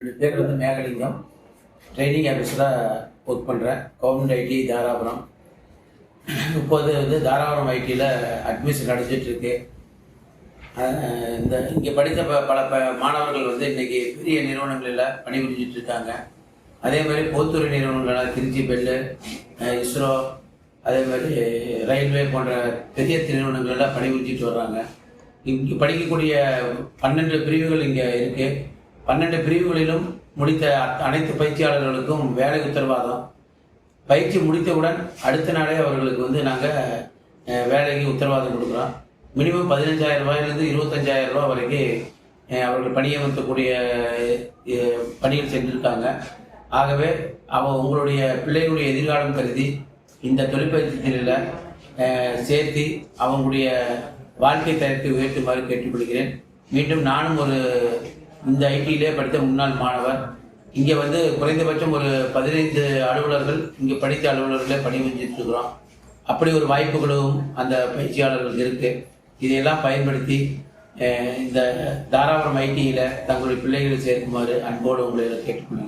என்னோட பேர் வந்து மேகலிங்கம். ட்ரைனிங் ஆஃபீஸராக ஒர்க் பண்ணுறேன். Government IT Dharapuram. இப்போது வந்து தாராபுரம் ஐடியில் அட்மிஷன் கிடச்சிட்ருக்கு. இங்கே படித்த பல மாணவர்கள் வந்து இன்றைக்கி பெரிய நிறுவனங்களில் பணிபுரிஞ்சிட்டு இருக்காங்க. அதே மாதிரி பொதுத்துறை நிறுவனங்களான திருச்சி பெல்லு, இஸ்ரோ, அதே மாதிரி ரயில்வே போன்ற பெரிய நிறுவனங்களில் பணிபுரிஞ்சிட்டு வர்றாங்க. இங்கே படிக்கக்கூடிய 12 பிரிவுகள் இங்கே இருக்குது. 12 பிரிவுகளிலும் முடித்த அனைத்து பயிற்சியாளர்களுக்கும் வேலை உத்தரவாதம். பயிற்சி முடித்தவுடன் அடுத்த நாளே அவர்களுக்கு வந்து நாங்கள் வேலைக்கு உத்தரவாதம் கொடுக்குறோம். மினிமம் 15,000 ரூபாயிலிருந்து 25,000 ரூபா வரைக்கும் அவர்கள் பணியமர்த்தக்கூடிய பணிகள் செஞ்சுருக்காங்க. ஆகவே உங்களுடைய பிள்ளைகளுடைய எதிர்காலம் கருதி இந்த தொழிற்பயிற்சி திட்டத்தில் சேர்த்து அவங்களுடைய வாழ்க்கை தரத்தை உயர்த்துமாறு கேட்டுக்கொள்கிறேன். மீண்டும் நானும் இந்த ஐடியிலே படித்த முன்னாள் மாணவர். இங்கே வந்து குறைந்தபட்சம் ஒரு 15 அலுவலர்கள் இங்கே படித்த அலுவலர்களே பணிபுரிஞ்சிட்டு இருக்கிறோம். அப்படி ஒரு வாய்ப்புகளும் அந்த பயிற்சியாளர்களுக்கு இருக்குது. இதையெல்லாம் பயன்படுத்தி இந்த தாராபுரம் ஐடியில் தங்களுடைய பிள்ளைகளை சேர்க்குமாறு அன்போடு உங்களை கேட்டுக்கொள்கிறேன்.